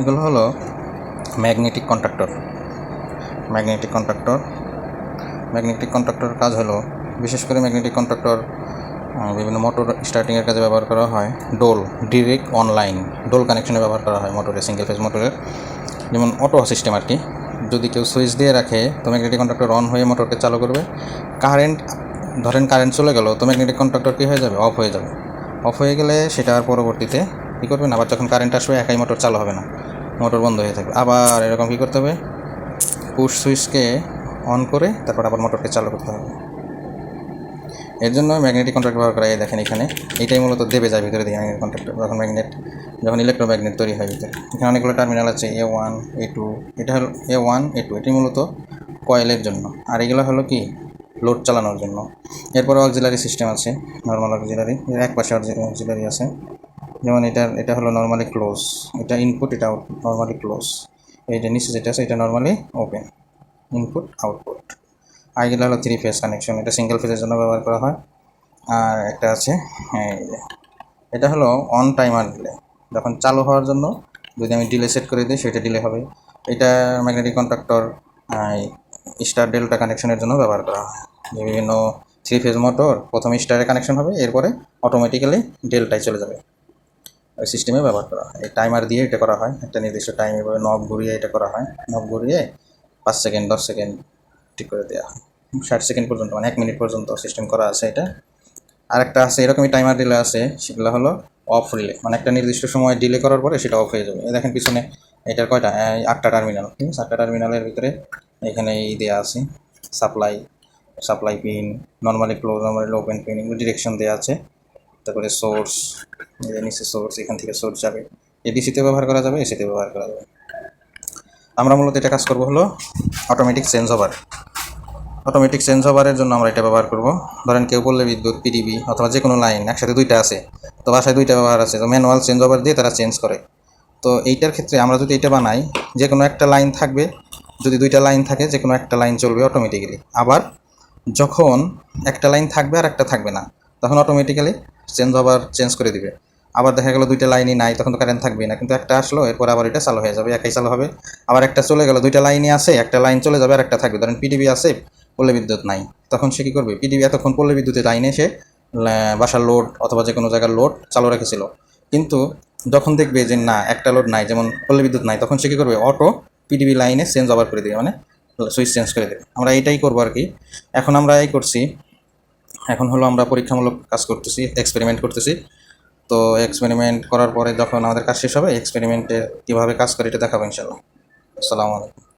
এগুলো হলো magnetic conductor. Magnetic কন্ডাক্টরের কাজ হলো, বিশেষ করে ম্যাগনেটিক কন্ডাক্টর বিভিন্ন মোটর স্টার্টিংয়ের কাজে ব্যবহার করা হয়। ডিরেক্ট অনলাইন ডোল কানেকশনে ব্যবহার করা হয় মোটরে, সিঙ্গেল ফেজ মোটরের, যেমন অটো সিস্টেম আর কি। যদি কেউ সুইচ দিয়ে রাখে তো ম্যাগনেটিক কন্ডাক্টর অন হয়ে মোটরকে চালু করবে। কারেন্ট চলে গেল তো ম্যাগনেটিক কন্ডাক্টর কী হয়ে যাবে? অফ হয়ে যাবে। অফ হয়ে গেলে সেটা আর পরবর্তীতে কী করবে না, আবার যখন কারেন্ট আসবে একাই মোটর চালু হবে না, মোটর বন্ধ হয়ে থাকবে। আবার এরকম কী করতে হবে? পুশ সুইচকে অন করে তারপর আবার মোটরকে চালু করতে হবে। এর জন্য ম্যাগনেটিক কন্ডাক্টর ব্যবহার করা হয়। দেখেন এখানে এইটাই মূলত দেবে যায় ভিতরে দিয়ে ম্যাগনেটিক কন্ডাক্টর, যখন ইলেকট্রোম্যাগনেট তৈরি হয় ভিতরে। এখানে অনেকগুলো টার্মিনাল আছে, A1 A2। এটা হলো A1 A2, এটি মূলত কয়েলের জন্য, আর এগুলো হলো কি লোড চালানোর জন্য। এরপরে অক্সিলারি সিস্টেম আছে, নর্মাল অক্সিলারি, এক পাশে অক্সিলারি আছে। যেমন এটা হলো নর্মালি ক্লোজ, এটা ইনপুট, এটা আউটপুট নর্মালি ক্লোজ। এইটা নিচে যেটা আছে এটা নর্মালি ওপেন, ইনপুট আউটপুট। আর এগুলো হলো 3 ফেজ কানেকশন, এটা সিঙ্গেল ফেজের জন্য ব্যবহার করা হয়। আর একটা আছে এটা হলো অন টাইমার ডিলে, যখন চালু হওয়ার জন্য যদি আমি ডিলে সেট করে দিই সেটা ডিলে হবে। এটা ম্যাগনেটিক কন্ডাক্টর স্টার ডেল্টা কানেকশনের জন্য ব্যবহার করা হয়। যে বিভিন্ন 3 ফেজ মোটর প্রথমে স্টারে কানেকশন হবে, এরপরে অটোমেটিক্যালি ডেল্টায় চলে যাবে, ওই সিস্টেমে ব্যবহার করা হয়। এই টাইমার দিয়ে এটা করা হয়, একটা নির্দিষ্ট টাইম এভাবে নব ঘুরিয়ে এটা করা হয়। নব ঘুরিয়ে 5 সেকেন্ড 10 সেকেন্ড ঠিক করে দেওয়া হয়, 60 সেকেন্ড পর্যন্ত, মানে 1 মিনিট পর্যন্ত সিস্টেম করা আছে এটা। আরেকটা আছে এরকমই টাইমার ডিলে আছে, সেগুলো হলো অফ রিলে, মানে একটা নির্দিষ্ট সময় ডিলে করার পরে সেটা অফ হয়ে যাবে। এই দেখেন পিছনে এটার কয়টা 8টা টার্মিনাল, ঠিক আছে? 8টা টার্মিনালের ভিতরে এখানে এই দেওয়া আছে supply pin, normally close, normally open pin, এগুলো ডিরেকশন দেওয়া আছে। তারপরে সোর্স, নিচে সোর্স, এখান থেকে সোর্স যাবে, এডিসিতে ব্যবহার করা যাবে, এসিতে ব্যবহার করা যাবে। আমরা মূলত এটা কাজ করবো হলো অটোমেটিক চেঞ্জ ওভারের জন্য আমরা এটা ব্যবহার করব। ধরেন কেউ বললে বিদ্যুৎ, পিডিবি অথবা যে কোনো লাইন একসাথে 2টা আছে, তো বাসায় 2টা ব্যবহার আছে, তো ম্যানুয়াল চেঞ্জ ওভার দিয়ে তারা চেঞ্জ করে। তো এইটার ক্ষেত্রে আমরা যদি এটা বানাই, যে কোনো একটা লাইন থাকবে, যদি 2টা লাইন থাকে যে কোনো একটা লাইন চলবে অটোমেটিক্যালি। আবার যখন একটা লাইন থাকবে আর একটা থাকবে না, তখন অটোমেটিক্যালি চেঞ্জ করে দিবে। আবার দেখা গেল 2টা লাইনই নাই, তখন তো কারেন্ট থাকবেই না, কিন্তু একটা আসলো এরপর আবার এটা চালু হয়ে যাবে, একাই চালু হবে। আবার একটা চলে গেল, 2টা লাইনই আছে, একটা লাইন চলে যাবে আর একটা থাকবে। ধরেন পিডিবি আছে, পল্লী বিদ্যুৎ নাই, তখন সে কী করবে? পিডিবি এতক্ষণ পল্লী বিদ্যুতের লাইনে সে বাসার লোড অথবা যে কোনো জায়গার লোড চালু রেখেছিল, কিন্তু যখন দেখবে যে না একটা লোড নাই, যেমন পল্লী বিদ্যুৎ নাই, তখন সে কী করবে? অটো পিডিবি লাইনে চেঞ্জ ওভার করে দেবে, মানে সুইচ চেঞ্জ করে দেবে। আমরা এইটাই করবো আর কি। এখন আমরা এই করছি, এখন হলো আমরা পরীক্ষামূলক কাজ করতেছি, এক্সপেরিমেন্ট করতেছি। তো এক্সপেরিমেন্ট করার পরে যখন আমাদের কাজ শেষ হবে, এক্সপেরিমেন্টে কীভাবে কাজ করে এটা দেখাবো ইনশাল্লাহ। আসসালামু আলাইকুম।